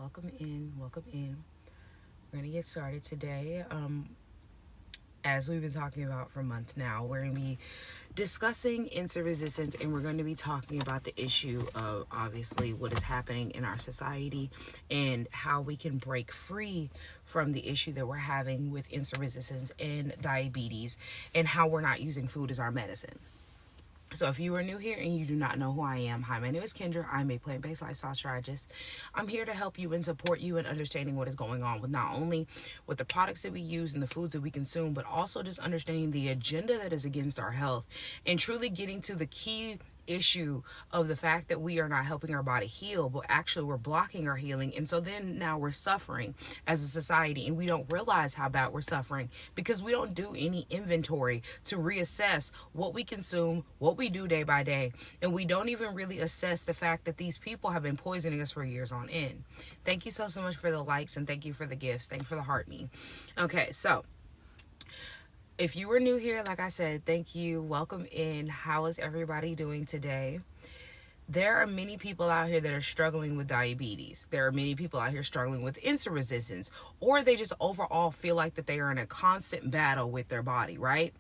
welcome in, welcome in. We're going to get started today. As we've been talking about for months now, we're going to be discussing insulin resistance, and we're going to be talking about the issue of obviously what is happening in our society and how we can break free from the issue that we're having with insulin resistance and diabetes, and how we're not using food as our medicine. So if you are new here and you do not know who I am, hi, my name is Kendra. I'm a plant-based lifestyle strategist. I'm here to help you and support you in understanding what is going on with not only with the products that we use and the foods that we consume, but also just understanding the agenda that is against our health and truly getting to the key issue of the fact that we are not helping our body heal, but actually we're blocking our healing. And so then now we're suffering as a society, and we don't realize how bad we're suffering because we don't do any inventory to reassess what we consume, what we do day by day, and we don't even really assess the fact that these people have been poisoning us for years on end. Thank you so much for the likes, and thank you for the gifts. Thank you for the heart me. Okay, so if you were new here, like I said, thank you. Welcome in. How is everybody doing today? There are many people out here that are struggling with diabetes. There are many people out here struggling with insulin resistance, or they just overall feel like that they are in a constant battle with their body, right?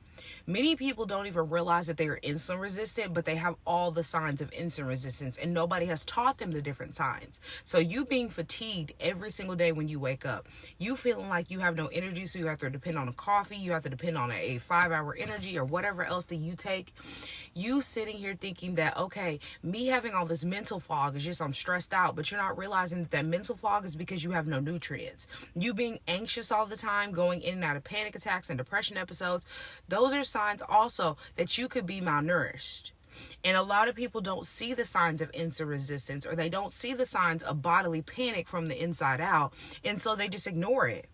Many people don't even realize that they are insulin resistant, but they have all the signs of insulin resistance, and nobody has taught them the different signs. So you being fatigued every single day when you wake up, you feeling like you have no energy, so you have to depend on a coffee, you have to depend on a 5-hour energy or whatever else that you take. You sitting here thinking that, okay, me having all this mental fog is just I'm stressed out, but you're not realizing that mental fog is because you have no nutrients. You being anxious all the time, going in and out of panic attacks and depression episodes, those are signs also that you could be malnourished. And a lot of people don't see the signs of insulin resistance, or they don't see the signs of bodily panic from the inside out, and so they just ignore it.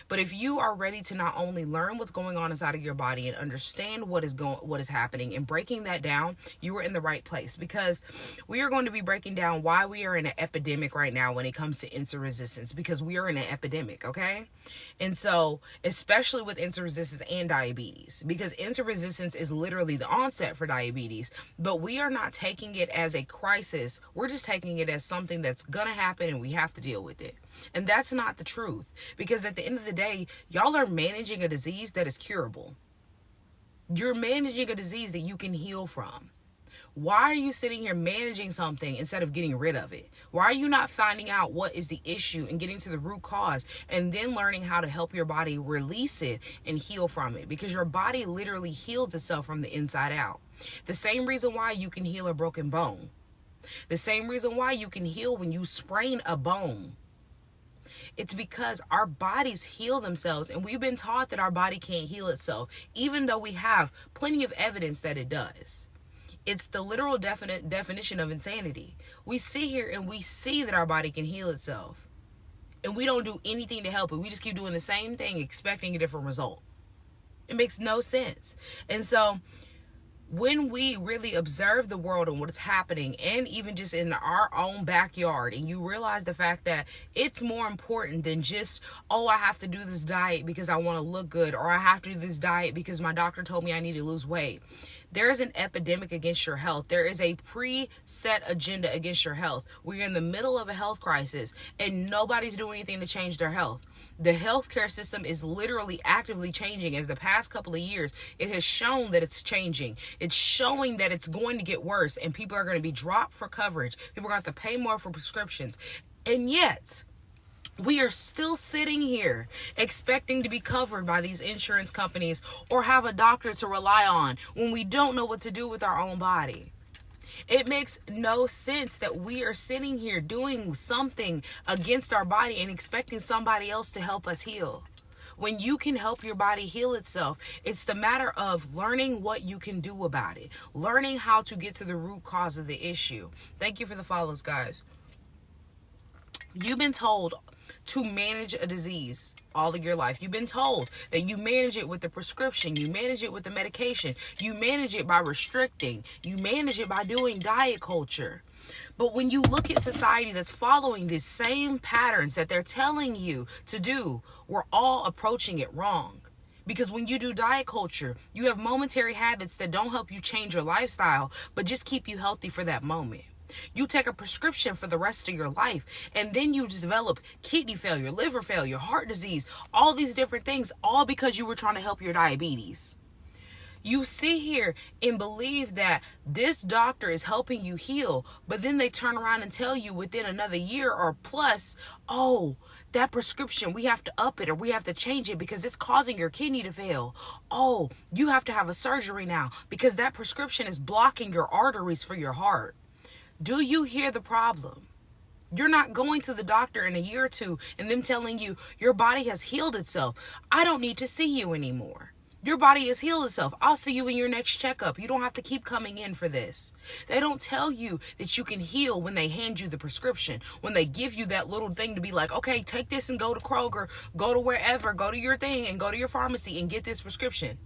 But if you are ready to not only learn what's going on inside of your body and understand what is happening and breaking that down, you are in the right place, because we are going to be breaking down why we are in an epidemic right now when it comes to insulin resistance, because we are in an epidemic, okay? And so, especially with insulin resistance and diabetes, because insulin resistance is literally the onset for diabetes, but we are not taking it as a crisis. We're just taking it as something that's gonna happen and we have to deal with it. And that's not the truth, because at the end of the day, y'all are managing a disease that is curable. You're managing a disease that you can heal from. Why are you sitting here managing something instead of getting rid of it? Why are you not finding out what is the issue and getting to the root cause and then learning how to help your body release it and heal from it? Because your body literally heals itself from the inside out. The same reason why you can heal a broken bone. The same reason why you can heal when you sprain a bone. It's because our bodies heal themselves, and we've been taught that our body can't heal itself, even though we have plenty of evidence that it does. It's the literal definition of insanity. We sit here and we see that our body can heal itself, and we don't do anything to help it. We just keep doing the same thing, expecting a different result. It makes no sense. And so when we really observe the world and what's happening, and even just in our own backyard, and you realize the fact that it's more important than just, oh, I have to do this diet because I want to look good, or I have to do this diet because my doctor told me I need to lose weight. There is an epidemic against your health. There is a preset agenda against your health. We're in the middle of a health crisis, and nobody's doing anything to change their health. The healthcare system is literally actively changing. As the past couple of years, it has shown that it's changing. It's showing that it's going to get worse, and people are going to be dropped for coverage. People are going to have to pay more for prescriptions. And yet, we are still sitting here expecting to be covered by these insurance companies or have a doctor to rely on when we don't know what to do with our own body. It makes no sense that we are sitting here doing something against our body and expecting somebody else to help us heal. When you can help your body heal itself, it's the matter of learning what you can do about it, learning how to get to the root cause of the issue. Thank you for the follows, guys. You've been told to manage a disease all of your life. You've been told that you manage it with the prescription, you manage it with the medication, you manage it by restricting, you manage it by doing diet culture. But when you look at society that's following these same patterns that they're telling you to do, we're all approaching it wrong. Because when you do diet culture, you have momentary habits that don't help you change your lifestyle, but just keep you healthy for that moment. You take a prescription for the rest of your life, and then you just develop kidney failure, liver failure, heart disease, all these different things, all because you were trying to help your diabetes. You sit here and believe that this doctor is helping you heal, but then they turn around and tell you within another year or plus, oh, that prescription, we have to up it or we have to change it because it's causing your kidney to fail. Oh, you have to have a surgery now because that prescription is blocking your arteries for your heart. Do you hear the problem? You're not going to the doctor in a year or two and them telling you your body has healed itself. I don't need to see you anymore. Your body has healed itself. I'll see you in your next checkup. You don't have to keep coming in for this. They don't tell you that you can heal when they hand you the prescription. When they give you that little thing to be like, okay, take this and go to Kroger, go to wherever, go to your thing and go to your pharmacy and get this prescription.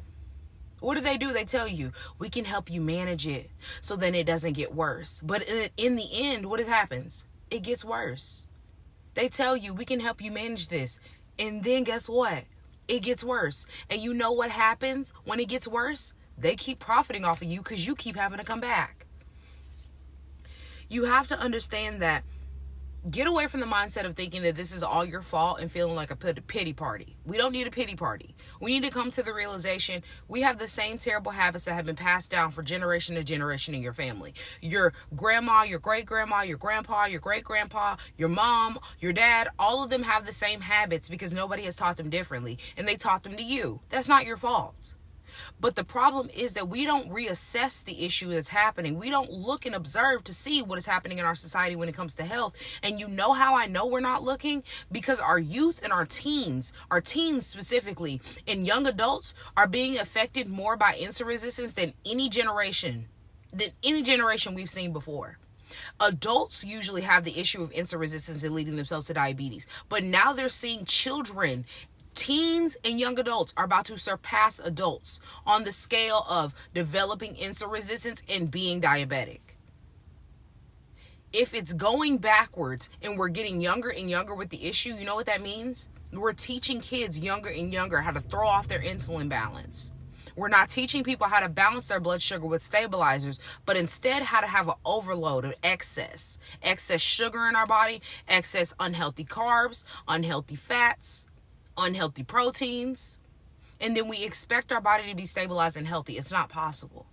What do? They tell you, we can help you manage it so then it doesn't get worse. But in the end, what happens? It gets worse. They tell you, we can help you manage this. And then guess what? It gets worse. And you know what happens when it gets worse? They keep profiting off of you because you keep having to come back. You have to understand that. Get away from the mindset of thinking that this is all your fault and feeling like a pity party. We don't need a pity party. We need to come to the realization we have the same terrible habits that have been passed down for generation to generation in your family. Your grandma, your great-grandma, your grandpa, your great-grandpa, your mom, your dad, all of them have the same habits because nobody has taught them differently, and they taught them to you. That's not your fault. But the problem is that we don't reassess the issue that's happening. We don't look and observe to see what is happening in our society when it comes to health. And you know how I know we're not looking? Because our youth and our teens specifically, and young adults are being affected more by insulin resistance than any generation we've seen before. Adults usually have the issue of insulin resistance and leading themselves to diabetes. But now they're seeing children. Teens and young adults are about to surpass adults on the scale of developing insulin resistance and being diabetic. If it's going backwards and we're getting younger and younger with the issue, you know what that means? We're teaching kids younger and younger how to throw off their insulin balance. We're not teaching people how to balance their blood sugar with stabilizers, but instead how to have an overload of excess sugar in our body, excess unhealthy carbs, unhealthy fats, unhealthy proteins, and then we expect our body to be stabilized and healthy. It's not possible.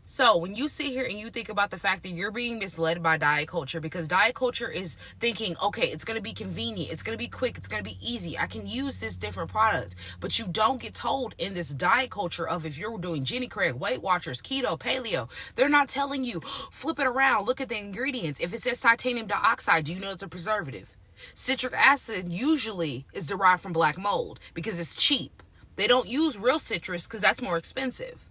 So when you sit here and you think about the fact that you're being misled by diet culture, because diet culture is thinking, okay, it's going to be convenient, it's going to be quick, it's going to be easy, I can use this different product. But you don't get told in this diet culture of if you're doing Jenny Craig, Weight Watchers, keto, paleo, they're not telling you, flip it around, look at the ingredients. If it says titanium dioxide, do you know it's a preservative? Citric acid usually is derived from black mold because it's cheap. They don't use real citrus because that's more expensive.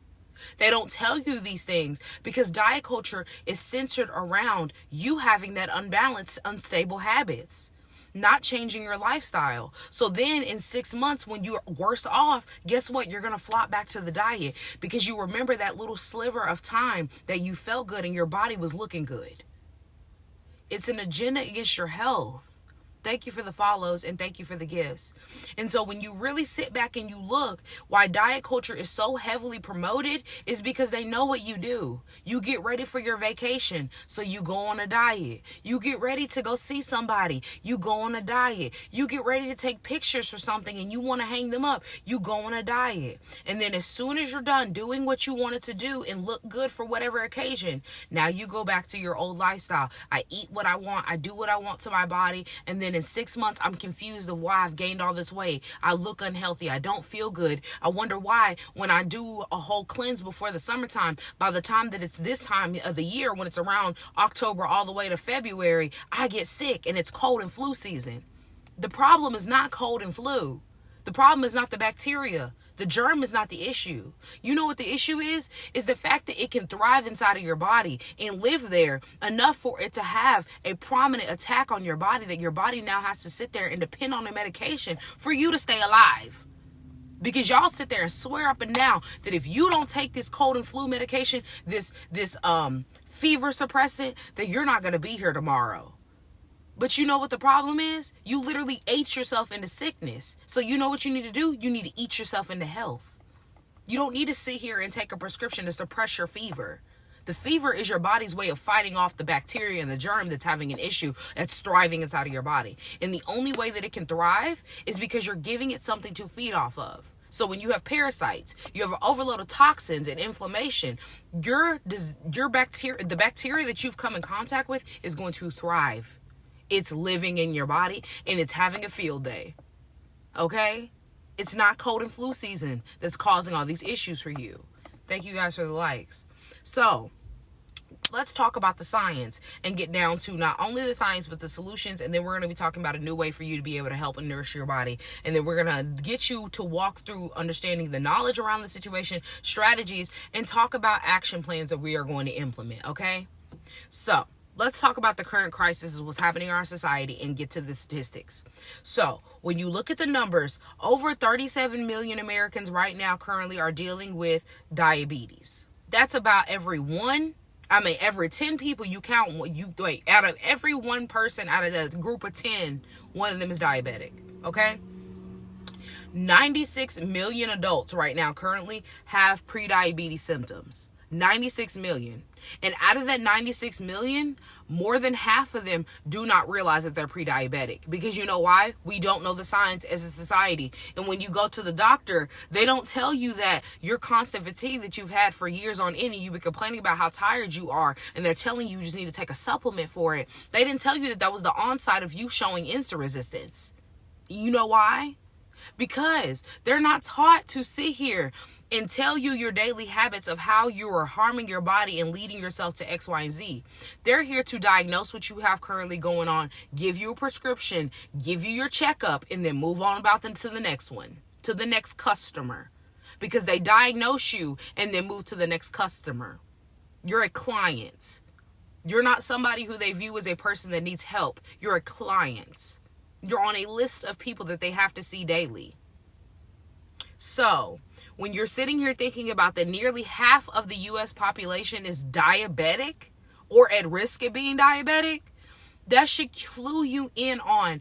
They don't tell you these things because diet culture is centered around you having that unbalanced, unstable habits, not changing your lifestyle. So then in 6 months when you're worse off, guess what? You're going to flop back to the diet because you remember that little sliver of time that you felt good and your body was looking good. It's an agenda against your health. Thank you for the follows and thank you for the gifts. And so when you really sit back and you look, why diet culture is so heavily promoted is because they know what you do. You get ready for your vacation, so you go on a diet. You get ready to go see somebody, you go on a diet. You get ready to take pictures for something and you want to hang them up, you go on a diet. And then as soon as you're done doing what you wanted to do and look good for whatever occasion, now you go back to your old lifestyle. I eat what I want, I do what I want to my body, and then in 6 months, I'm confused of why I've gained all this weight. I look unhealthy. I don't feel good. I wonder why when I do a whole cleanse before the summertime, by the time that it's this time of the year, when it's around October all the way to February, I get sick and it's cold and flu season. The problem is not cold and flu. The problem is not the bacteria. The germ is not the issue. You know what the issue is? Is the fact that it can thrive inside of your body and live there enough for it to have a prominent attack on your body that your body now has to sit there and depend on the medication for you to stay alive. Because y'all sit there and swear up and down that if you don't take this cold and flu medication, this fever suppressant, that you're not going to be here tomorrow. But you know what the problem is? You literally ate yourself into sickness. So you know what you need to do? You need to eat yourself into health. You don't need to sit here and take a prescription to suppress your fever. The fever is your body's way of fighting off the bacteria and the germ that's having an issue, that's thriving inside of your body. And the only way that it can thrive is because you're giving it something to feed off of. So when you have parasites, you have an overload of toxins and inflammation, your bacteria, the bacteria that you've come in contact with, is going to thrive. It's living in your body and it's having a field day. Okay? It's not cold and flu season that's causing all these issues for you. Thank you guys for the likes. So, let's talk about the science and get down to not only the science, but the solutions. And then we're going to be talking about a new way for you to be able to help and nourish your body. And then we're going to get you to walk through understanding the knowledge around the situation, strategies, and talk about action plans that we are going to implement. Okay? So, let's talk about the current crisis, what's happening in our society, and get to the statistics. So, when you look at the numbers, over 37 million Americans right now currently are dealing with diabetes. That's about every 10 people you count, out of every one person out of the group of 10, one of them is diabetic, okay? 96 million adults right now currently have prediabetes symptoms. 96 million. And out of that 96 million, more than half of them do not realize that they're pre-diabetic. Because you know why? We don't know the science as a society. And when you go to the doctor, they don't tell you that your constant fatigue that you've had for years on end, and you've been complaining about how tired you are, and they're telling you just need to take a supplement for it. They didn't tell you that that was the onset of you showing insulin resistance. You know why? Because they're not taught to sit here and tell you your daily habits of how you are harming your body and leading yourself to X, Y, and Z. They're here to diagnose what you have currently going on, give you a prescription, give you your checkup, and then move on about them to the next one, to the next customer. Because they diagnose you and then move to the next customer. You're a client. You're not somebody who they view as a person that needs help. You're a client. You're on a list of people that they have to see daily. So, when you're sitting here thinking about that nearly half of the U.S. population is diabetic or at risk of being diabetic, that should clue you in on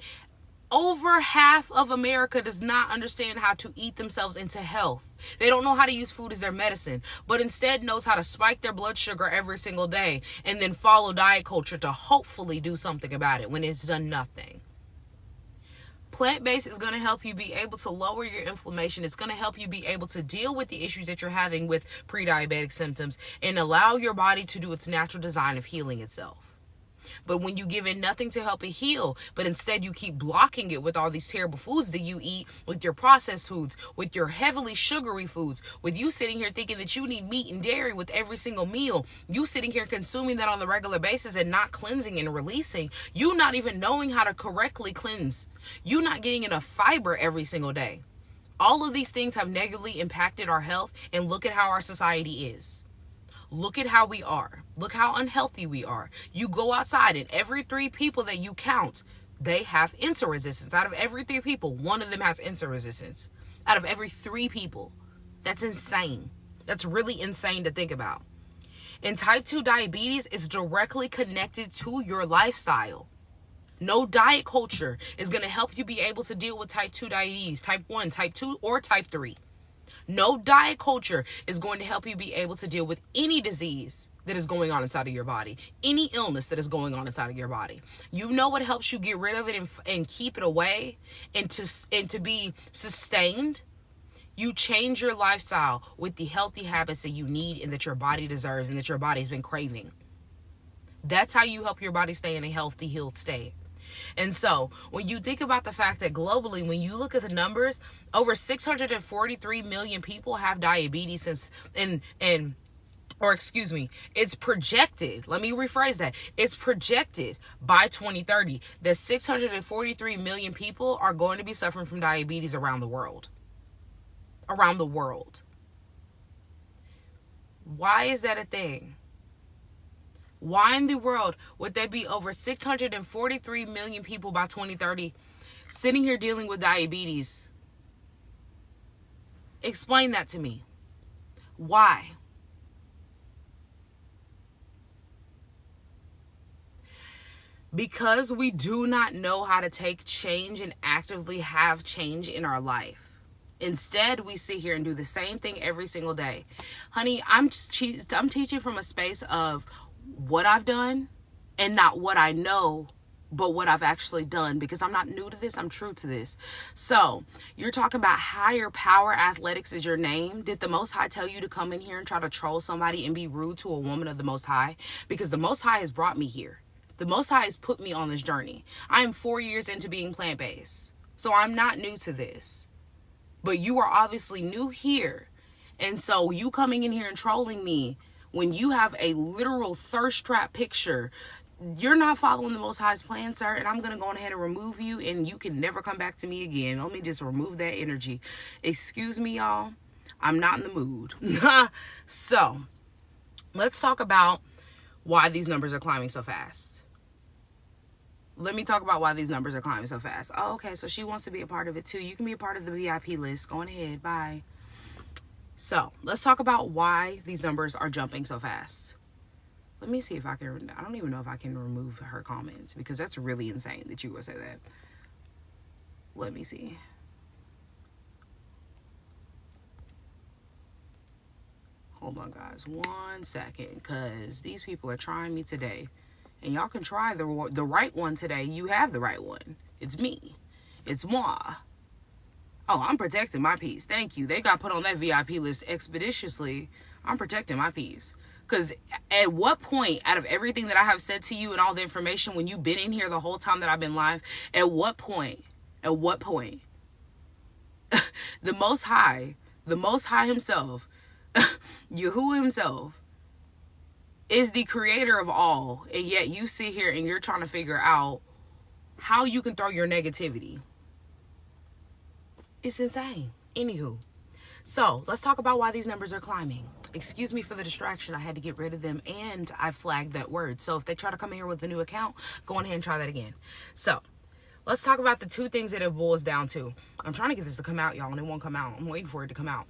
over half of America does not understand how to eat themselves into health. They don't know how to use food as their medicine, but instead knows how to spike their blood sugar every single day and then follow diet culture to hopefully do something about it when it's done nothing. Plant-based is going to help you be able to lower your inflammation. It's going to help you be able to deal with the issues that you're having with pre-diabetic symptoms and allow your body to do its natural design of healing itself. But when you give it nothing to help it heal, but instead you keep blocking it with all these terrible foods that you eat, with your processed foods, with your heavily sugary foods, with you sitting here thinking that you need meat and dairy with every single meal, you sitting here consuming that on a regular basis and not cleansing and releasing, you not even knowing how to correctly cleanse, you not getting enough fiber every single day. All of these things have negatively impacted our health, and look at how our society is. Look at how we are. Look how unhealthy we are. You go outside and every 3 people that you count, they have insulin resistance. Out of every 3 people, one of them has insulin resistance. Out of every 3 people. That's insane. That's really insane to think about. And type 2 diabetes is directly connected to your lifestyle. No diet culture is going to help you be able to deal with type 2 diabetes, type 1, type 2, or type 3. No diet culture is going to help you be able to deal with any disease that is going on inside of your body, any illness that is going on inside of your body. You know what helps you get rid of it and keep it away and to be sustained? You change your lifestyle with the healthy habits that you need and that your body deserves and that your body's been craving. That's how you help your body stay in a healthy, healed state. And so when you think about the fact that globally, when you look at the numbers, over 643 million people have diabetes it's projected. Let me rephrase that. It's projected by 2030 that 643 million people are going to be suffering from diabetes around the world. Around the world. Why is that a thing? Why in the world would there be over 643 million people by 2030 sitting here dealing with diabetes? Explain that to me. Why? Because we do not know how to take change and actively have change in our life. Instead, we sit here and do the same thing every single day. Honey, I'm teaching from a space of what I've done and not what I know, but what I've actually done, because I'm not new to this. I'm true to this. So you're talking about higher power athletics is your name. Did the Most High tell you to come in here and try to troll somebody and be rude to a woman of the Most High? Because the Most High has brought me here. The Most High has put me on this journey. I am 4 years into being plant-based. So I'm not new to this. But you are obviously new here. And so you coming in here and trolling me when you have a literal thirst trap picture, you're not following the Most High's plan, sir. And I'm going to go ahead and remove you, and you can never come back to me again. Let me just remove that energy. Excuse me, y'all. I'm not in the mood. So let's talk about why these numbers are climbing so fast. Let me talk about why these numbers are climbing so fast. Oh, okay, so she wants to be a part of it too. You can be a part of the VIP list. Go on ahead. Bye. So let's talk about why these numbers are jumping so fast. Let me see if I can. I don't even know if I can remove her comments, because that's really insane that you would say that. Let me see. Hold on, guys. 1 second, because these people are trying me today. And y'all can try the right one today. You have the right one. It's me. It's moi. Oh, I'm protecting my peace. Thank you. They got put on that VIP list expeditiously. I'm protecting my peace. Because at what point, out of everything that I have said to you and all the information, when you've been in here the whole time that I've been live, at what point, the Most High himself, Yahuwah himself, is the creator of all, and yet you sit here and you're trying to figure out how you can throw your negativity. It's insane. Anywho, so let's talk about why these numbers are climbing. Excuse me for the distraction. I had to get rid of them, and I flagged that word. So if they try to come in here with a new account, go on ahead and try that again. So let's talk about the two things that it boils down to. I'm trying to get this to come out, y'all, and it won't come out. I'm waiting for it to come out.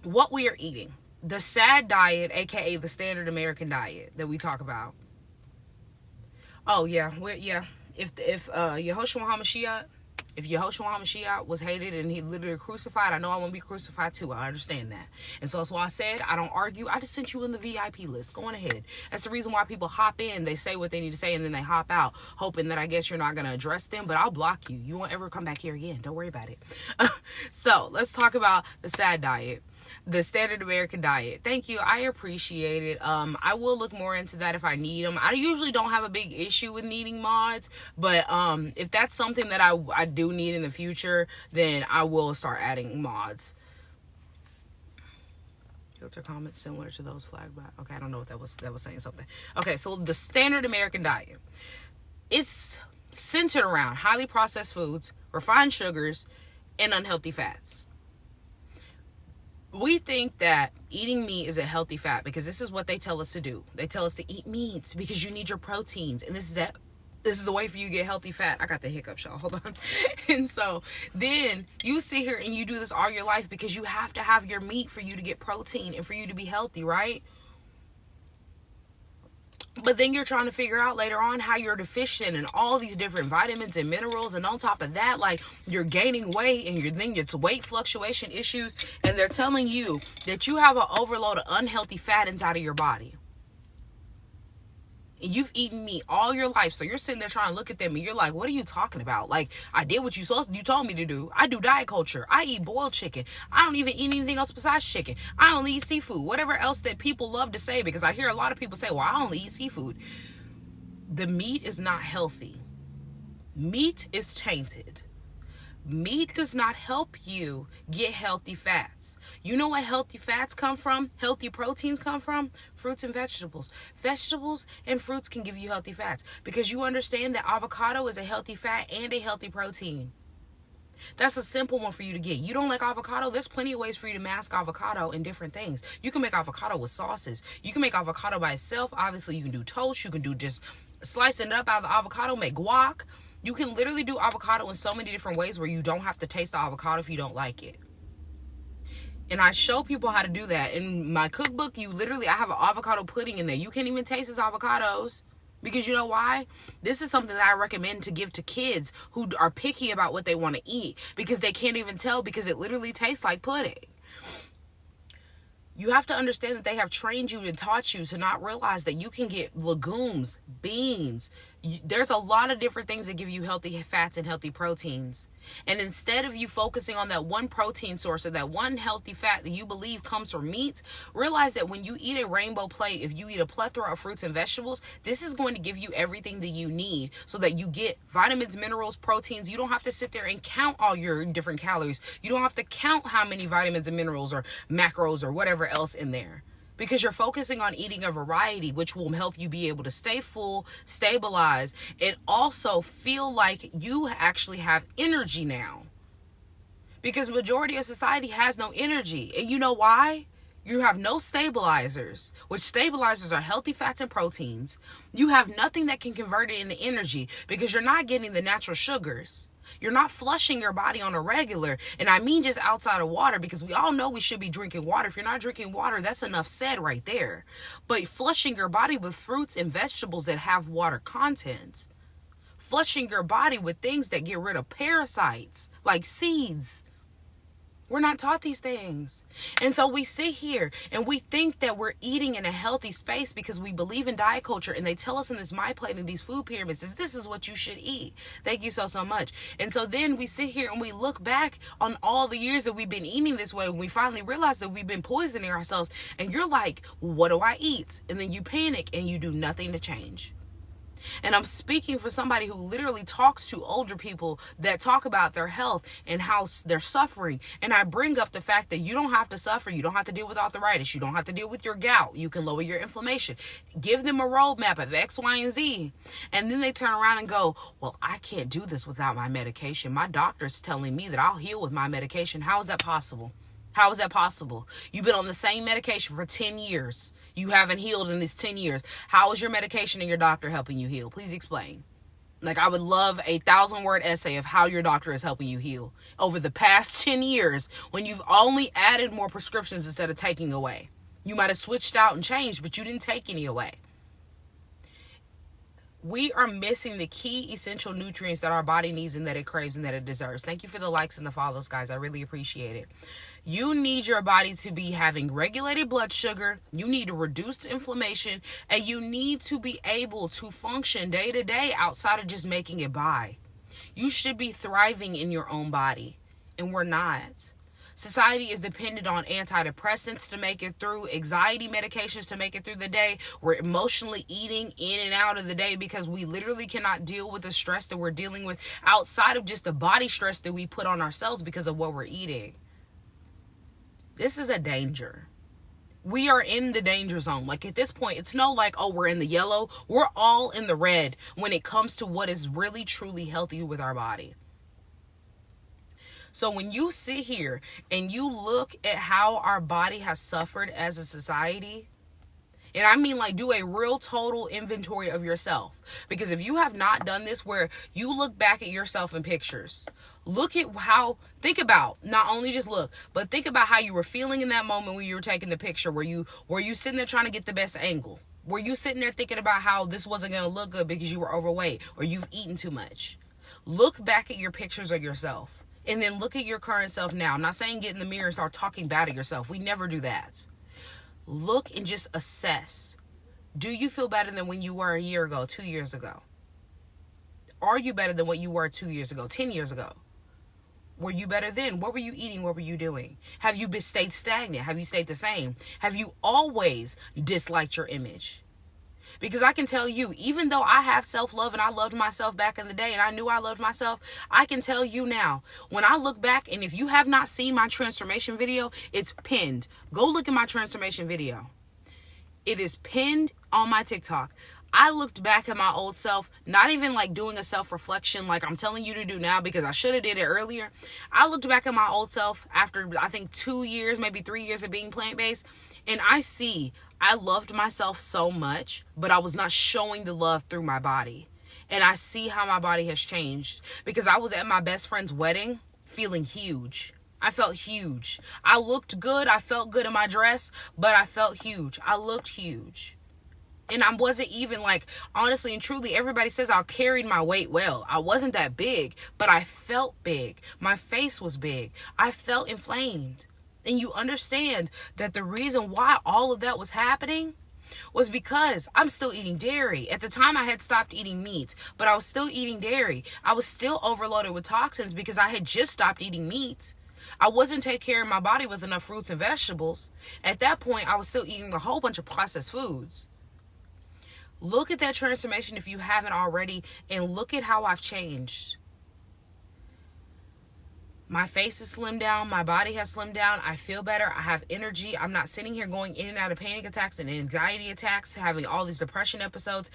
What we are eating. The SAD diet, aka the standard American diet that we talk about. Oh yeah, If Yehoshua HaMashiach was hated and he literally crucified, I know I want to be crucified too. I understand that. And so that's why I said I don't argue. I just sent you in the VIP list. Go on ahead. That's the reason why people hop in. They say what they need to say and then they hop out, hoping that I guess you're not going to address them. But I'll block you. You won't ever come back here again. Don't worry about it. So let's talk about the SAD diet. The standard American diet. Thank you. I appreciate it. I will look more into that if I need them. I usually don't have a big issue with needing mods, but if that's something that I do need in the future, then I will start adding mods. Filter comments similar to those flagged by. Okay, I don't know what that was saying something. Okay, so the standard American diet. It's centered around highly processed foods, refined sugars, and unhealthy fats. We think that eating meat is a healthy fat because this is what they tell us to do. They tell us to eat meats because you need your proteins. And this is a way for you to get healthy fat. I got the hiccups, y'all. Hold on. And so then you sit here and you do this all your life because you have to have your meat for you to get protein and for you to be healthy, right? But then you're trying to figure out later on how you're deficient in all these different vitamins and minerals. And on top of that, like, you're gaining weight and then it's weight fluctuation issues. And they're telling you that you have an overload of unhealthy fat inside of your body. And you've eaten meat all your life. So you're sitting there trying to look at them and you're like, what are you talking about? Like, I did what you told me to do. I do diet culture. I eat boiled chicken. I don't even eat anything else besides chicken. I only eat seafood. Whatever else that people love to say, because I hear a lot of people say, well, I only eat seafood. The meat is not healthy. Meat is tainted. Meat does not help you get healthy fats. You know what healthy fats come from? Healthy proteins come from? Fruits and vegetables. Vegetables and fruits can give you healthy fats because you understand that avocado is a healthy fat and a healthy protein. That's a simple one for you to get. You don't like avocado? There's plenty of ways for you to mask avocado in different things. You can make avocado with sauces. You can make avocado by itself. Obviously, you can do toast. You can do just slicing it up out of the avocado, make guac. You can literally do avocado in so many different ways where you don't have to taste the avocado if you don't like it. And I show people how to do that. In my cookbook, I have an avocado pudding in there. You can't even taste his avocados Because you know why? This is something that I recommend to give to kids who are picky about what they want to eat, because they can't even tell, because it literally tastes like pudding. You have to understand that they have trained you and taught you to not realize that you can get legumes, beans. There's a lot of different things that give you healthy fats and healthy proteins. And instead of you focusing on that one protein source or that one healthy fat that you believe comes from meat, realize that when you eat a rainbow plate, if you eat a plethora of fruits and vegetables, this is going to give you everything that you need so that you get vitamins, minerals, proteins. You don't have to sit there and count all your different calories. You don't have to count how many vitamins and minerals or macros or whatever else in there, because you're focusing on eating a variety, which will help you be able to stay full, stabilize, and also feel like you actually have energy now. Because majority of society has no energy. And you know why? You have no stabilizers, which stabilizers are healthy fats and proteins. You have nothing that can convert it into energy because you're not getting the natural sugars. You're not flushing your body on a regular. And I mean just outside of water, because we all know we should be drinking water. If you're not drinking water, that's enough said right there. But flushing your body with fruits and vegetables that have water content. Flushing your body with things that get rid of parasites, like seeds. We're not taught these things. And so we sit here and we think that we're eating in a healthy space because we believe in diet culture, and they tell us in this My Plate and these food pyramids is this is what you should eat. Thank you so much. And so then we sit here and we look back on all the years that we've been eating this way, and we finally realize that we've been poisoning ourselves. And you're like, what do I eat? And then you panic and you do nothing to change. And I'm speaking for somebody who literally talks to older people that talk about their health and how they're suffering. And I bring up the fact that you don't have to suffer. You don't have to deal with arthritis. You don't have to deal with your gout. You can lower your inflammation. Give them a roadmap of X, Y, and Z. And then they turn around and go, well, I can't do this without my medication. My doctor's telling me that I'll heal with my medication. How is that possible? How is that possible? You've been on the same medication for 10 years. You haven't healed in these 10 years. How is your medication and your doctor helping you heal? Please explain. Like, I would love a 1,000-word essay of how your doctor is helping you heal over the past 10 years when you've only added more prescriptions instead of taking away. You might have switched out and changed, but you didn't take any away. We are missing the key essential nutrients that our body needs and that it craves and that it deserves. Thank you for the likes and the follows, guys. I really appreciate it. You need your body to be having regulated blood sugar. You need a reduced inflammation, and you need to be able to function day to day outside of just making it by. You should be thriving in your own body, and we're not. Society is dependent on antidepressants to make it through, anxiety medications to make it through the day. We're emotionally eating in and out of the day because we literally cannot deal with the stress that we're dealing with outside of just the body stress that we put on ourselves because of what we're eating. This is a danger. We are in the danger zone. Like, at this point, it's no like, oh, we're in the yellow. We're all in the red when it comes to what is really, truly healthy with our body. So when you sit here and you look at how our body has suffered as a society, and I mean like do a real total inventory of yourself. Because if you have not done this, where you look back at yourself in pictures, look at how, think about, not only just look, but think about how you were feeling in that moment when you were taking the picture. Were you sitting there trying to get the best angle? Were you sitting there thinking about how this wasn't going to look good because you were overweight or you've eaten too much? Look back at your pictures of yourself and then look at your current self now. I'm not saying get in the mirror and start talking bad of yourself. We never do that. Look and just assess. Do you feel better than when you were a year ago, 2 years ago? Are you better than what you were 2 years ago, 10 years ago? Were you better then? What were you eating? What were you doing? Have you stayed stagnant? Have you stayed the same? Have you always disliked your image? Because I can tell you, even though I have self-love and I loved myself back in the day and I knew I loved myself, I can tell you now, when I look back, and if you have not seen my transformation video, it's pinned. Go look at my transformation video. It is pinned on my TikTok. I looked back at my old self, not even like doing a self-reflection like I'm telling you to do now because I should have did it earlier. I looked back at my old self after I think 2 years, maybe 3 years of being plant-based, and I see I loved myself so much, but I was not showing the love through my body. And I see how my body has changed because I was at my best friend's wedding feeling huge. I felt huge. I looked good. I felt good in my dress, but I felt huge. I looked huge. And I wasn't even like, honestly and truly, everybody says I carried my weight well. I wasn't that big, but I felt big. My face was big. I felt inflamed. And you understand that the reason why all of that was happening was because I'm still eating dairy. At the time, I had stopped eating meat, but I was still eating dairy. I was still overloaded with toxins because I had just stopped eating meat. I wasn't taking care of my body with enough fruits and vegetables. At that point, I was still eating a whole bunch of processed foods. Look at that transformation if you haven't already, and look at how I've changed. My face is slimmed down. My body has slimmed down. I feel better. I have energy. I'm not sitting here going in and out of panic attacks and anxiety attacks, having all these depression episodes,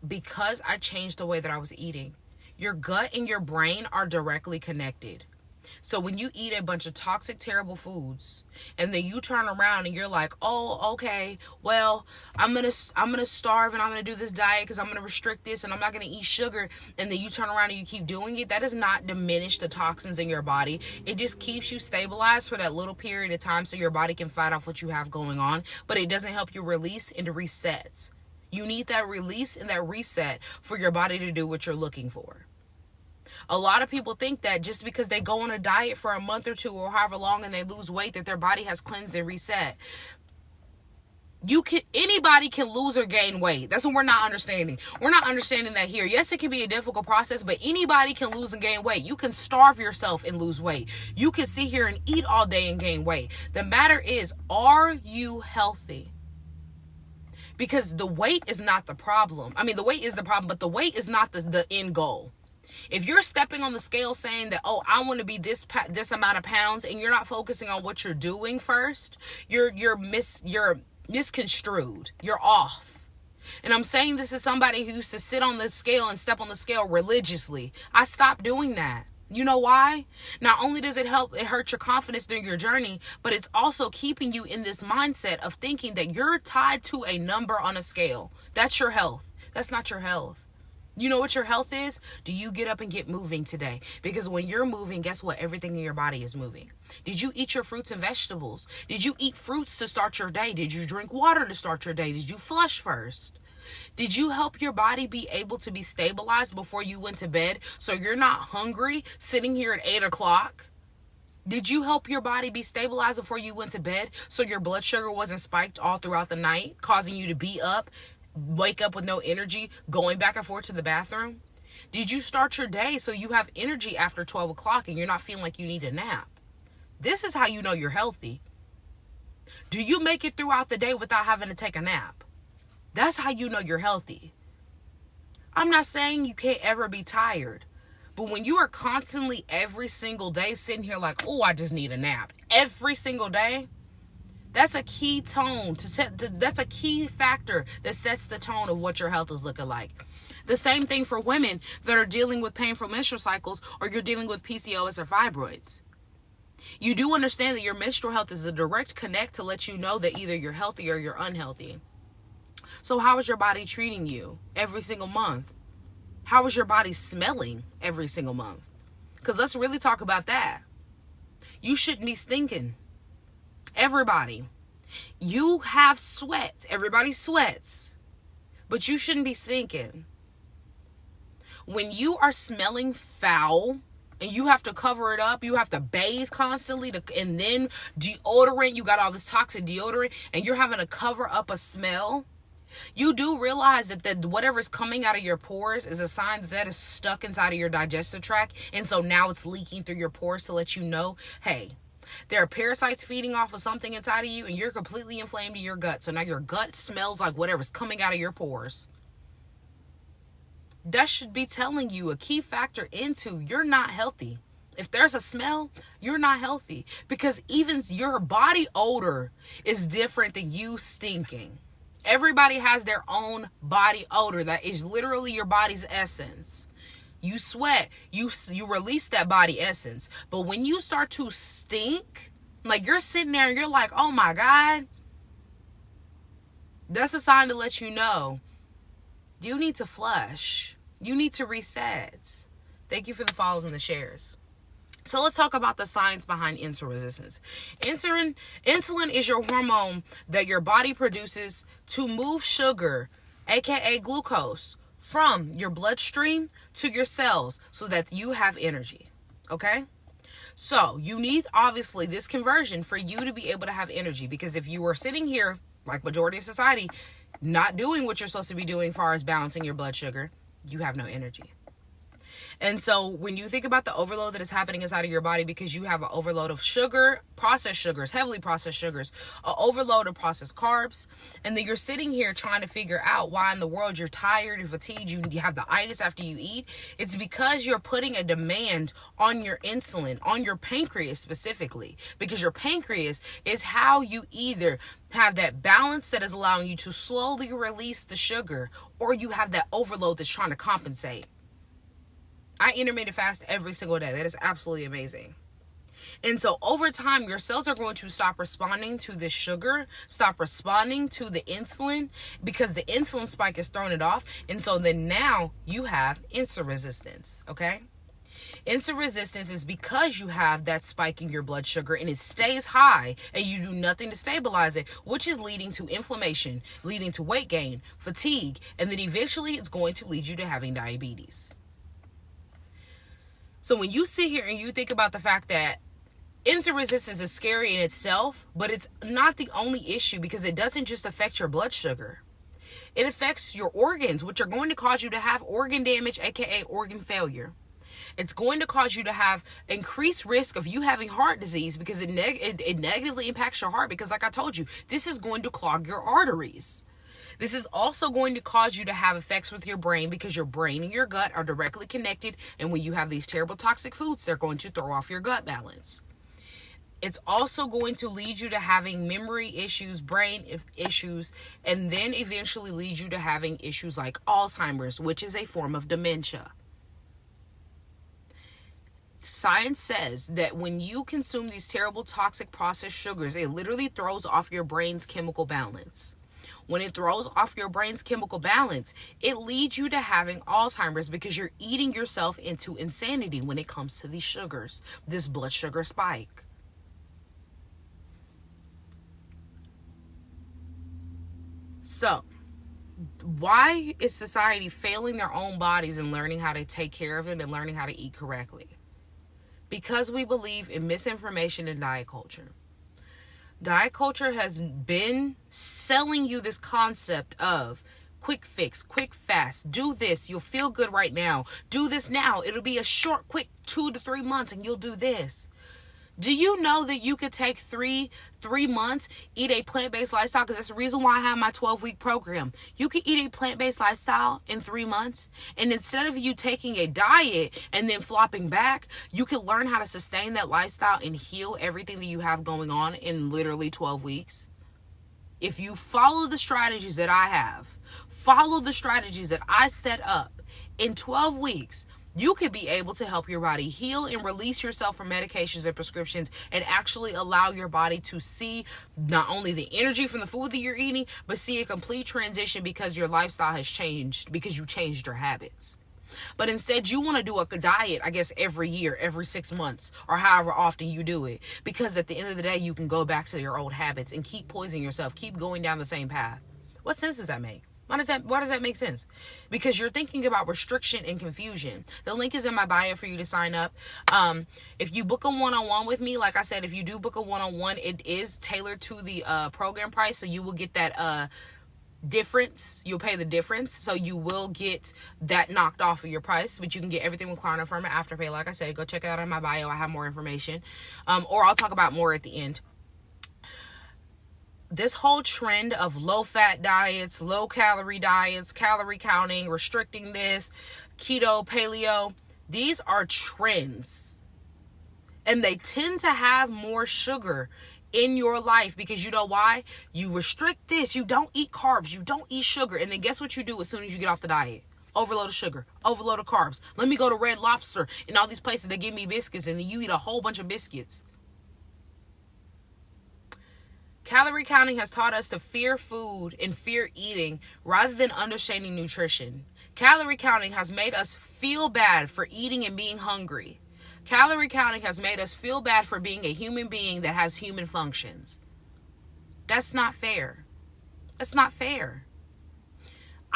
because I changed the way that I was eating. Your gut and your brain are directly connected. So when you eat a bunch of toxic, terrible foods, and then you turn around and you're like, oh, okay, well, I'm gonna starve and I'm gonna do this diet because I'm gonna restrict this and I'm not gonna eat sugar, and then you turn around and you keep doing it, that does not diminish the toxins in your body. It just keeps you stabilized for that little period of time so your body can fight off what you have going on, but it doesn't help you release and reset. You need that release and that reset for your body to do what you're looking for. A lot of people think that just because they go on a diet for a month or two or however long and they lose weight, that their body has cleansed and reset. Anybody can lose or gain weight. That's what we're not understanding. We're not understanding that here. Yes, it can be a difficult process, but anybody can lose and gain weight. You can starve yourself and lose weight. You can sit here and eat all day and gain weight. The matter is, are you healthy? Because the weight is not the problem. I mean, the weight is the problem, but the weight is not the end goal. If you're stepping on the scale saying that, oh, I want to be this amount of pounds, and you're not focusing on what you're doing first, you're misconstrued. You're off. And I'm saying this as somebody who used to sit on the scale and step on the scale religiously. I stopped doing that. You know why? Not only does it hurt your confidence during your journey, but it's also keeping you in this mindset of thinking that you're tied to a number on a scale. That's your health. That's not your health. You know what your health is? Do you get up and get moving today? Because when you're moving, guess what? Everything in your body is moving. Did you eat your fruits and vegetables? Did you eat fruits to start your day? Did you drink water to start your day? Did you flush first? Did you help your body be able to be stabilized before you went to bed so you're not hungry sitting here at 8 o'clock? Did you help your body be stabilized before you went to bed so your blood sugar wasn't spiked all throughout the night, causing you to be up, wake up with no energy, going back and forth to the bathroom? Did you start your day so you have energy after 12 o'clock and you're not feeling like you need a nap? This is how you know you're healthy. Do you make it throughout the day without having to take a nap? That's how you know you're healthy. I'm not saying you can't ever be tired, but when you are constantly every single day sitting here like, oh, I just need a nap every single day, that's a key tone that's a key factor that sets the tone of what your health is looking like. The same thing for women that are dealing with painful menstrual cycles, or you're dealing with PCOS or fibroids. You do understand that your menstrual health is a direct connect to let you know that either you're healthy or you're unhealthy. So how is your body treating you every single month? How is your body smelling every single month? Because let's really talk about that. You shouldn't be stinking. Everybody. You have sweat. Everybody sweats. But you shouldn't be stinking. When you are smelling foul and you have to cover it up, you have to bathe constantly, and then deodorant, you got all this toxic deodorant, and you're having to cover up a smell, you do realize that whatever's coming out of your pores is a sign that is stuck inside of your digestive tract, and so now it's leaking through your pores to let you know, hey, there are parasites feeding off of something inside of you, and you're completely inflamed in your gut. So now your gut smells like whatever's coming out of your pores. That should be telling you a key factor into you're not healthy. If there's a smell, you're not healthy, because even your body odor is different than you stinking. Everybody has their own body odor that is literally your body's essence. You sweat, you release that body essence. But when you start to stink, like you're sitting there and you're like, oh my God, that's a sign to let you know you need to flush. You need to reset. Thank you for the follows and the shares. So let's talk about the science behind insulin resistance. Insulin is your hormone that your body produces to move sugar aka glucose, from your bloodstream to your cells so that you have energy. Okay? So you need, obviously, this conversion for you to be able to have energy, because if you are sitting here, like majority of society, not doing what you're supposed to be doing as far as balancing your blood sugar, you have no energy. And so when you think about the overload that is happening inside of your body because you have an overload of sugar, processed sugars, heavily processed sugars, an overload of processed carbs, and then you're sitting here trying to figure out why in the world you're tired, you're fatigued, you have the itis after you eat, it's because you're putting a demand on your insulin, on your pancreas specifically, because your pancreas is how you either have that balance that is allowing you to slowly release the sugar, or you have that overload that's trying to compensate. I intermittent fast every single day. That is absolutely amazing. And so over time, your cells are going to stop responding to the sugar, stop responding to the insulin, because the insulin spike is throwing it off. And so then now you have insulin resistance, okay? Insulin resistance is because you have that spike in your blood sugar and it stays high and you do nothing to stabilize it, which is leading to inflammation, leading to weight gain, fatigue, and then eventually it's going to lead you to having diabetes. So when you sit here and you think about the fact that insulin resistance is scary in itself, but it's not the only issue, because it doesn't just affect your blood sugar. It affects your organs, which are going to cause you to have organ damage, aka organ failure. It's going to cause you to have increased risk of you having heart disease, because it negatively impacts your heart, because like I told you, this is going to clog your arteries. This is also going to cause you to have effects with your brain, because your brain and your gut are directly connected. And when you have these terrible toxic foods, they're going to throw off your gut balance. It's also going to lead you to having memory issues, brain issues, and then eventually lead you to having issues like Alzheimer's, which is a form of dementia. Science says that when you consume these terrible toxic processed sugars, it literally throws off your brain's chemical balance. When it throws off your brain's chemical balance, it leads you to having Alzheimer's, because you're eating yourself into insanity when it comes to these sugars, this blood sugar spike. So, why is society failing their own bodies and learning how to take care of them and learning how to eat correctly? Because we believe in misinformation and diet culture. Diet culture has been selling you this concept of quick fix, quick fast, do this, you'll feel good right now, do this now, it'll be a short, quick 2 to 3 months and you'll do this. Do you know that you could take three months, eat a plant-based lifestyle? Because that's the reason why I have my 12-week program. You can eat a plant-based lifestyle in 3 months. And instead of you taking a diet and then flopping back, you can learn how to sustain that lifestyle and heal everything that you have going on in literally 12 weeks. If you follow the strategies that I have, follow the strategies that I set up, in 12 weeks, you could be able to help your body heal and release yourself from medications and prescriptions, and actually allow your body to see not only the energy from the food that you're eating, but see a complete transition, because your lifestyle has changed, because you changed your habits. But instead, you want to do a diet, I guess, every year, every 6 months, or however often you do it. Because at the end of the day, you can go back to your old habits and keep poisoning yourself, keep going down the same path. What sense does that make? Why does that make sense? Because you're thinking about restriction and confusion. The link is in my bio for you to sign up. If you book a one-on-one with me, like I said, if you do book a one-on-one, it is tailored to the program price. So you will get that difference. You'll pay the difference. So you will get that knocked off of your price, but you can get everything with Klarna Firma Afterpay. Like I said, go check it out in my bio. I have more information. Or I'll talk about more at the end. This whole trend of low-fat diets, low-calorie diets, calorie counting, restricting this, keto, paleo, these are trends. And they tend to have more sugar in your life, because you know why? You restrict this, you don't eat carbs, you don't eat sugar, and then guess what you do as soon as you get off the diet? Overload of sugar, overload of carbs. Let me go to Red Lobster and all these places that give me biscuits, and then you eat a whole bunch of biscuits. Calorie counting has taught us to fear food and fear eating rather than understanding nutrition. Calorie counting has made us feel bad for eating and being hungry. Calorie counting has made us feel bad for being a human being that has human functions. That's not fair. That's not fair.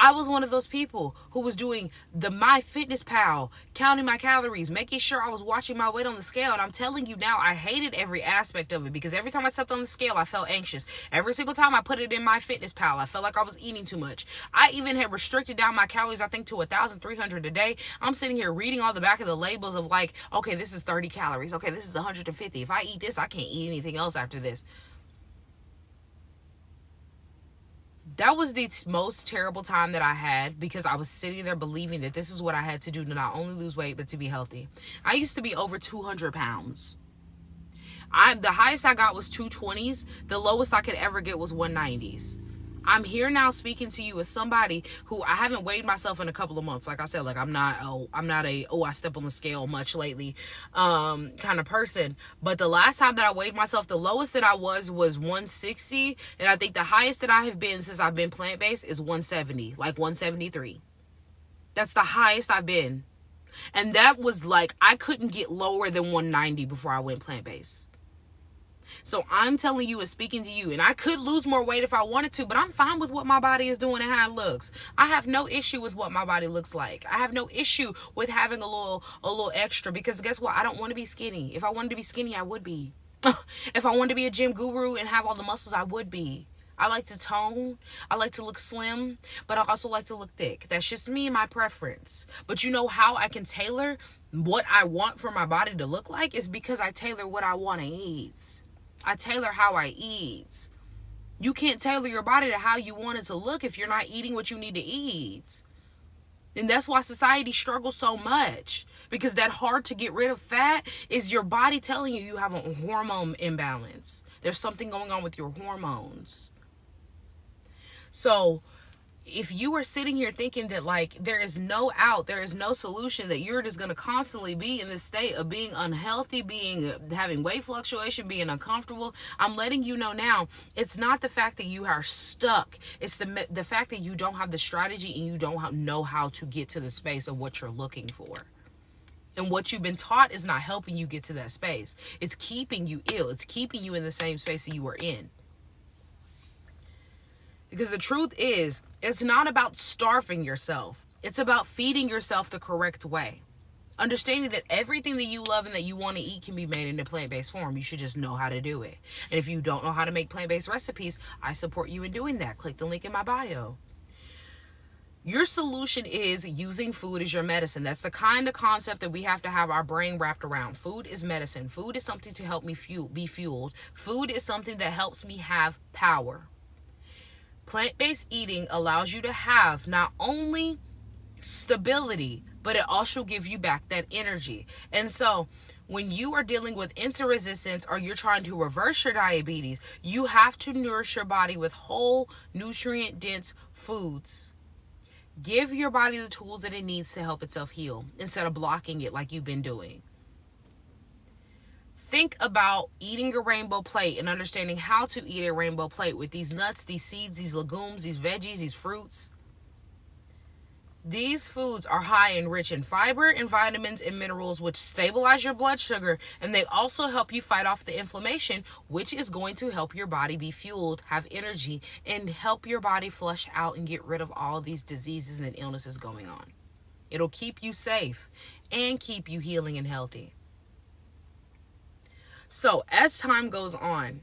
I was one of those people who was doing the MyFitnessPal, counting my calories, making sure I was watching my weight on the scale. And I'm telling you now, I hated every aspect of it, because every time I stepped on the scale, I felt anxious. Every single time I put it in MyFitnessPal, I felt like I was eating too much. I even had restricted down my calories, I think, to 1,300 a day. I'm sitting here reading all the back of the labels of like, okay, this is 30 calories. Okay, this is 150. If I eat this, I can't eat anything else after this. That was the most terrible time that I had, because I was sitting there believing that this is what I had to do to not only lose weight, but to be healthy. I used to be over 200 pounds. The highest I got was 220s. The lowest I could ever get was 190s. I'm here now speaking to you as somebody who, I haven't weighed myself in a couple of months. Like I said, like I'm not a I step on the scale much lately kind of person. But the last time that I weighed myself, the lowest that I was 160, and I think the highest that I have been since I've been plant-based is 170, like 173. That's the highest I've been. And that was like, I couldn't get lower than 190 before I went plant-based. So I'm telling you and speaking to you, and I could lose more weight if I wanted to, but I'm fine with what my body is doing and how it looks. I have no issue with what my body looks like. I have no issue with having a little extra, because guess what? I don't want to be skinny. If I wanted to be skinny, I would be. If I wanted to be a gym guru and have all the muscles, I would be. I like to tone. I like to look slim, but I also like to look thick. That's just me and my preference. But you know how I can tailor what I want for my body to look like is because I tailor what I want to eat. I tailor how I eat. You can't tailor your body to how you want it to look if you're not eating what you need to eat. And that's why society struggles so much. Because that hard to get rid of fat is your body telling you have a hormone imbalance. There's something going on with your hormones. So if you are sitting here thinking that like there is no out, there is no solution, that you're just going to constantly be in this state of being unhealthy, having weight fluctuation, being uncomfortable, I'm letting you know now, it's not the fact that you are stuck. It's the fact that you don't have the strategy and you don't know how to get to the space of what you're looking for. And what you've been taught is not helping you get to that space. It's keeping you ill. It's keeping you in the same space that you were in. Because the truth is, it's not about starving yourself. It's about feeding yourself the correct way. Understanding that everything that you love and that you want to eat can be made in a plant-based form. You should just know how to do it. And if you don't know how to make plant-based recipes, I support you in doing that. Click the link in my bio. Your solution is using food as your medicine. That's the kind of concept that we have to have our brain wrapped around. Food is medicine. Food is something to help me be fueled. Food is something that helps me have power. Plant-based eating allows you to have not only stability, but it also gives you back that energy. And so when you are dealing with insulin resistance or you're trying to reverse your diabetes, you have to nourish your body with whole, nutrient-dense foods. Give your body the tools that it needs to help itself heal instead of blocking it like you've been doing. Think about eating a rainbow plate and understanding how to eat a rainbow plate with these nuts, these seeds, these legumes, these veggies, these fruits. These foods are high and rich in fiber and vitamins and minerals, which stabilize your blood sugar, and they also help you fight off the inflammation, which is going to help your body be fueled, have energy, and help your body flush out and get rid of all these diseases and illnesses going on. It'll keep you safe and keep you healing and healthy. So as time goes on,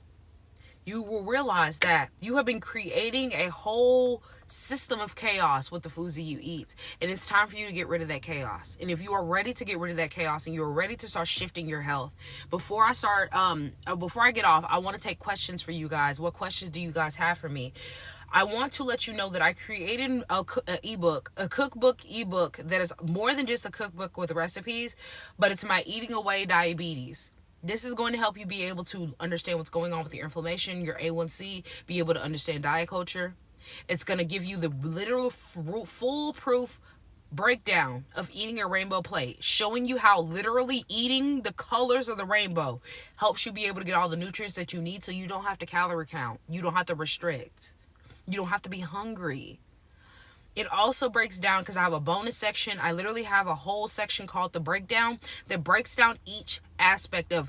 you will realize that you have been creating a whole system of chaos with the foods that you eat. And it's time for you to get rid of that chaos. And if you are ready to get rid of that chaos and you're ready to start shifting your health, before I get off, I want to take questions for you guys. What questions do you guys have for me? I want to let you know that I created a cookbook ebook that is more than just a cookbook with recipes, but it's my Eating Away Diabetes. This is going to help you be able to understand what's going on with your inflammation, your A1C, be able to understand diet culture. It's going to give you the literal foolproof breakdown of eating a rainbow plate, showing you how literally eating the colors of the rainbow helps you be able to get all the nutrients that you need so you don't have to calorie count. You don't have to restrict. You don't have to be hungry. It also breaks down, because I have a bonus section. I literally have a whole section called the breakdown that breaks down each aspect of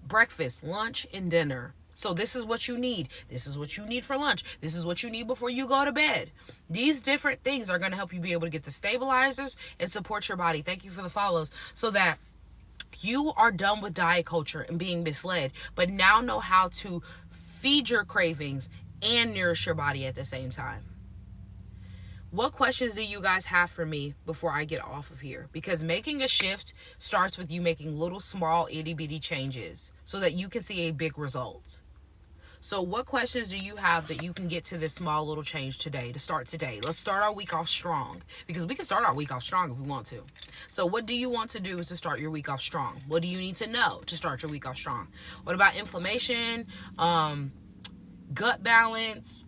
breakfast, lunch, and dinner. So this is what you need. This is what you need for lunch. This is what you need before you go to bed. These different things are going to help you be able to get the stabilizers and support your body. Thank you for the follows. So that you are done with diet culture and being misled, but now know how to feed your cravings and nourish your body at the same time. What questions do you guys have for me before I get off of here? Because making a shift starts with you making little small itty bitty changes so that you can see a big result. So what questions do you have that you can get to this small little change today, to start today? Let's start our week off strong, because we can start our week off strong if we want to. So what do you want to do to start your week off strong? What do you need to know to start your week off strong? What about inflammation, gut balance,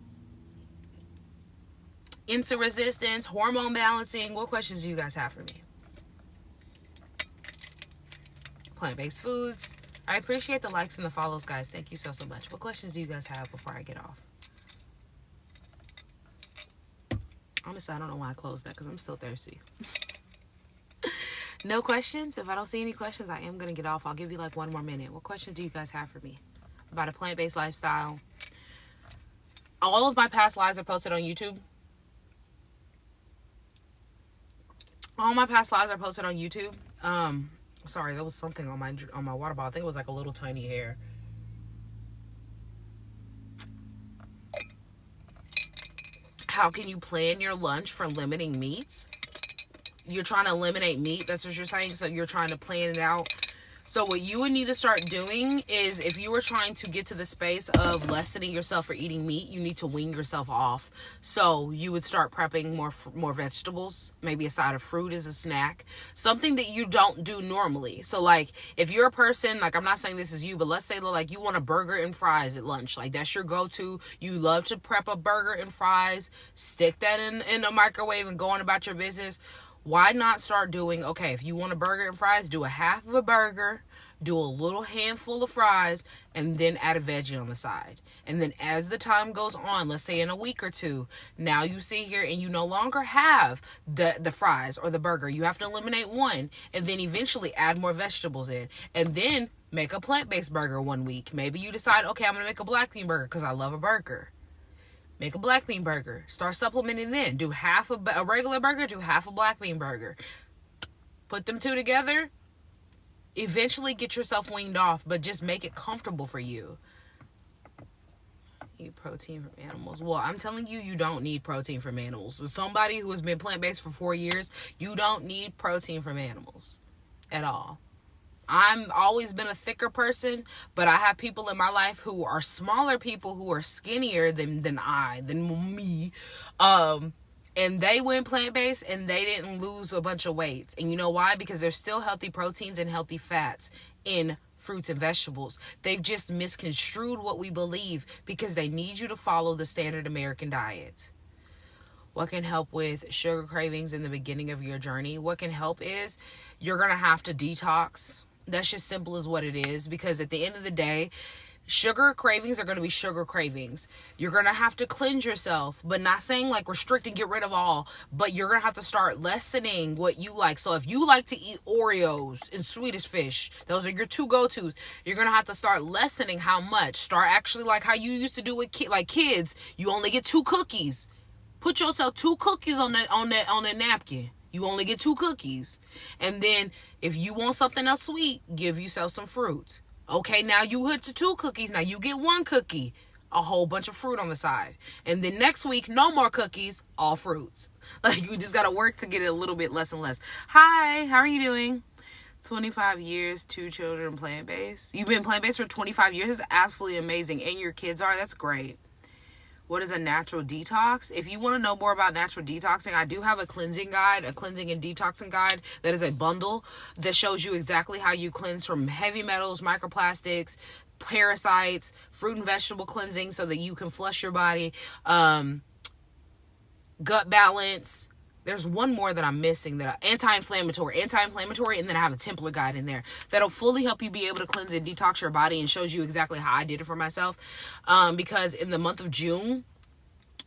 insulin resistance, hormone balancing? What questions do you guys have for me? Plant-based foods. I appreciate the likes and the follows, guys. Thank you so much. What questions do you guys have before I get off? Honestly, I don't know why I closed that because I'm still thirsty. No questions? If I don't see any questions, I am going to get off. I'll give you like one more minute. What questions do you guys have for me about a plant-based lifestyle? All of my past lives are posted on YouTube. All my past lives are posted on YouTube. Sorry, there was something on my water bottle. I think it was like a little tiny hair. How can you plan your lunch for limiting meats? You're trying to eliminate meat. That's what you're saying. So you're trying to plan it out. So what you would need to start doing is, if you were trying to get to the space of lessening yourself for eating meat, you need to wean yourself off. So you would start prepping more vegetables, maybe a side of fruit as a snack, something that you don't do normally. So like if you're a person, like I'm not saying this is you, but let's say like you want a burger and fries at lunch, like that's your go-to. You love to prep a burger and fries, stick that in a microwave and go on about your business. Why not start doing, okay, if you want a burger and fries, do a half of a burger, do a little handful of fries, and then add a veggie on the side. And then as the time goes on, let's say in a week or two, now you sit here and you no longer have the fries or the burger. You have to eliminate one, and then eventually add more vegetables in. And then make a plant-based burger one week. Maybe you decide, okay, I'm going to make a black bean burger because I love a burger. Make a black bean burger. Start supplementing then. Do half a regular burger, do half a black bean burger. Put them two together. Eventually get yourself weaned off, but just make it comfortable for you. Eat protein from animals. Well, I'm telling you, you don't need protein from animals. As somebody who has been plant-based for 4 years, you don't need protein from animals at all. I'm always been a thicker person, but I have people in my life who are smaller people who are skinnier than me. And they went plant-based and they didn't lose a bunch of weight. And you know why? Because there's still healthy proteins and healthy fats in fruits and vegetables. They've just misconstrued what we believe because they need you to follow the standard American diet. What can help with sugar cravings in the beginning of your journey? What can help is you're going to have to detox. That's just simple as what it is, because at the end of the day, sugar cravings are going to be sugar cravings. You're going to have to cleanse yourself, but not saying like restrict and get rid of all, but you're going to have to start lessening what you like. So if you like to eat Oreos and Swedish Fish, those are your two go-tos. You're going to have to start lessening how much. Start actually like how you used to do with kids. You only get 2 cookies. Put yourself 2 cookies on that napkin. You only get 2 cookies. And then if you want something else sweet, give yourself some fruit. Okay, now you hit to 2 cookies. Now you get 1 cookie, a whole bunch of fruit on the side. And then next week, no more cookies, all fruits. Like, you just got to work to get it a little bit less and less. Hi, how are you doing? 25 years, 2 children, plant-based. You've been plant-based for 25 years. It's absolutely amazing. And your kids are. That's great. What is a natural detox? If you want to know more about natural detoxing, I do have a cleansing guide, a cleansing and detoxing guide that is a bundle that shows you exactly how you cleanse from heavy metals, microplastics, parasites, fruit and vegetable cleansing so that you can flush your body, gut balance. There's one more that I'm missing, that anti-inflammatory, and then I have a template guide in there that'll fully help you be able to cleanse and detox your body and shows you exactly how I did it for myself. Because in the month of June,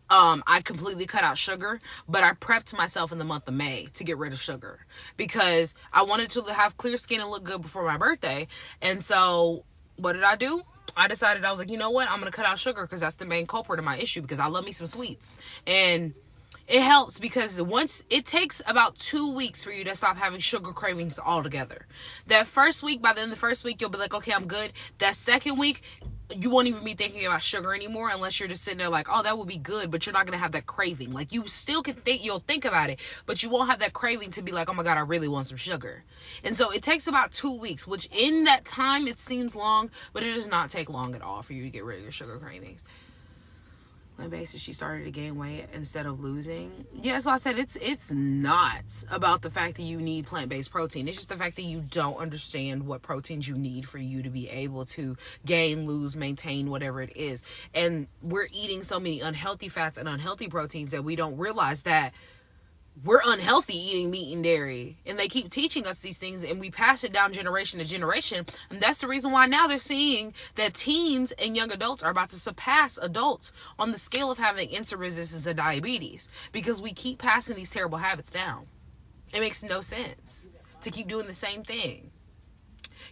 I completely cut out sugar, but I prepped myself in the month of May to get rid of sugar because I wanted to have clear skin and look good before my birthday. And so what did I do? I decided, I was like, you know what? I'm going to cut out sugar because that's the main culprit of my issue, because I love me some sweets. And it helps because once it takes about 2 weeks for you to stop having sugar cravings altogether. That first week, by the end of the first week, you'll be like, okay, I'm good. That second week, you won't even be thinking about sugar anymore, unless you're just sitting there like, oh, that would be good, but you're not going to have that craving. Like, you still can think, you'll think about it, but you won't have that craving to be like, oh my God, I really want some sugar. And so it takes about 2 weeks, which in that time, it seems long, but it does not take long at all for you to get rid of your sugar cravings. When basically she started to gain weight instead of losing. Yeah, so I said it's not about the fact that you need plant-based protein. It's just the fact that you don't understand what proteins you need for you to be able to gain, lose, maintain, whatever it is. And we're eating so many unhealthy fats and unhealthy proteins that we don't realize that we're unhealthy eating meat and dairy. And they keep teaching us these things, and we pass it down generation to generation. And that's the reason why now they're seeing that teens and young adults are about to surpass adults on the scale of having insulin resistance and diabetes, because we keep passing these terrible habits down. It makes no sense to keep doing the same thing.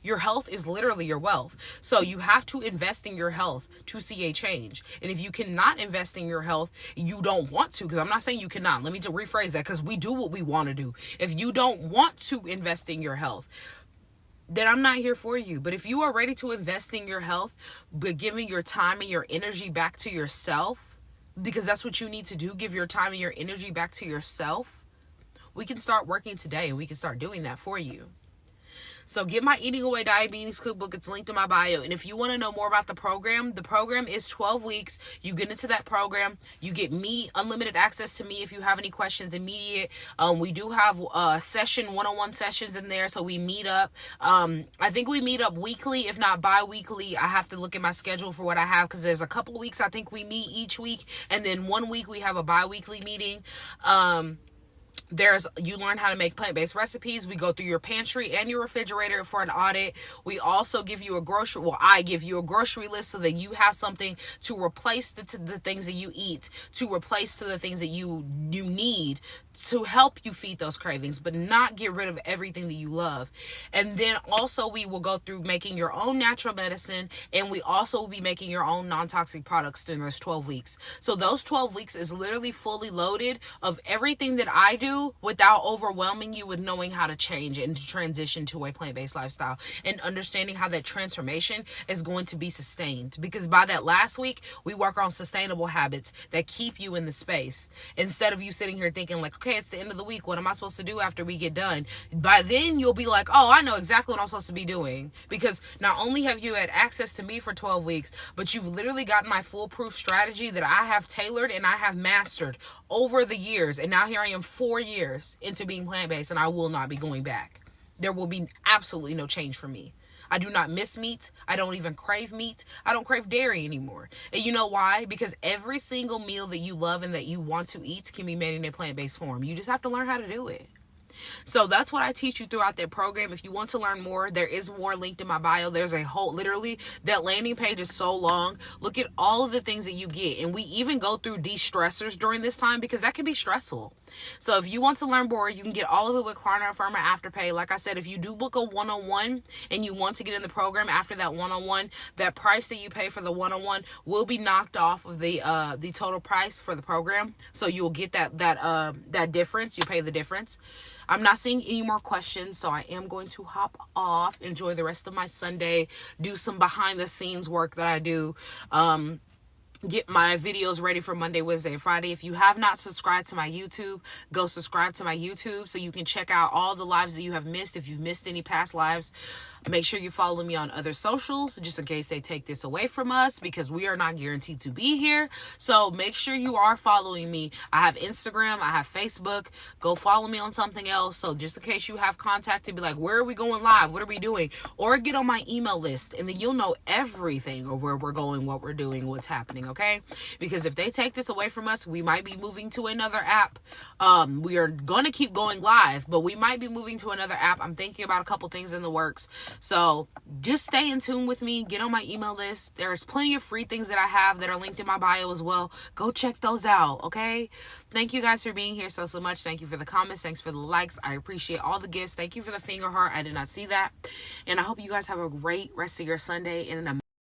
Your health is literally your wealth. So you have to invest in your health to see a change. And if you cannot invest in your health, you don't want to, because I'm not saying you cannot. Let me just rephrase that, because we do what we want to do. If you don't want to invest in your health, then I'm not here for you. But if you are ready to invest in your health, but giving your time and your energy back to yourself, because that's what you need to do, give your time and your energy back to yourself, we can start working today, and we can start doing that for you. So get my Eating Away Diabetes Cookbook. It's linked in my bio. And if you want to know more about the program is 12 weeks. You get into that program. You get me, unlimited access to me if you have any questions, immediate. We do have one-on-one sessions in there. So we meet up. I think we meet up weekly, if not bi-weekly. I have to look at my schedule for what I have, because there's a couple of weeks I think we meet each week. And then 1 week we have a bi-weekly meeting. You learn how to make plant-based recipes. We go through your pantry and your refrigerator for an audit. We also give you I give you a grocery list so that you have something to replace the things that you eat, to replace the things that you need to help you feed those cravings, but not get rid of everything that you love. And then also we will go through making your own natural medicine, and we also will be making your own non-toxic products during those 12 weeks. So those 12 weeks is literally fully loaded of everything that I do without overwhelming you with knowing how to change and to transition to a plant-based lifestyle, and understanding how that transformation is going to be sustained. Because by that last week, we work on sustainable habits that keep you in the space, instead of you sitting here thinking like, okay, it's the end of the week, what am I supposed to do after we get done? By then you'll be like, oh, I know exactly what I'm supposed to be doing, because not only have you had access to me for 12 weeks, but you've literally gotten my foolproof strategy that I have tailored and I have mastered over the years. And now here I am 4 years into being plant-based, and I will not be going back. There will be absolutely no change for me. I do not miss meat. I don't even crave meat. I don't crave dairy anymore. And you know why? Because every single meal that you love and that you want to eat can be made in a plant-based form. You just have to learn how to do it. So that's what I teach you throughout that program. If you want to learn more, there is more linked in my bio. There's a whole, literally, that landing page is so long. Look at all of the things that you get. And we even go through de-stressors during this time, because that can be stressful. So if you want to learn more, you can get all of it with Klarna Affirma Afterpay. Like I said, if you do book a one-on-one and you want to get in the program after that one-on-one, that price that you pay for the one-on-one will be knocked off of the total price for the program. So you'll get that difference. You pay the difference. I'm not seeing any more questions, so I am going to hop off, enjoy the rest of my Sunday, do some behind the scenes work that I do. Get my videos ready for Monday, Wednesday, and Friday. If you have not subscribed to my YouTube, go subscribe to my YouTube so you can check out all the lives that you have missed. If you've missed any past lives, make sure you follow me on other socials, just in case they take this away from us, because we are not guaranteed to be here. So make sure you are following me. I have Instagram, I have Facebook. Go follow me on something else, so just in case you have contact to be like, where are we going live? What are we doing? Or get on my email list, and then you'll know everything of where we're going, what we're doing, what's happening. Okay, because if they take this away from us, we might be moving to another app. We are going to keep going live, but we might be moving to another app. I'm thinking about a couple things in the works. So just stay in tune with me. Get on my email list. There's plenty of free things that I have that are linked in my bio as well. Go check those out. Okay. Thank you guys for being here so much. Thank you for the comments. Thanks for the likes. I appreciate all the gifts. Thank you for the finger heart. I did not see that. And I hope you guys have a great rest of your Sunday and an amazing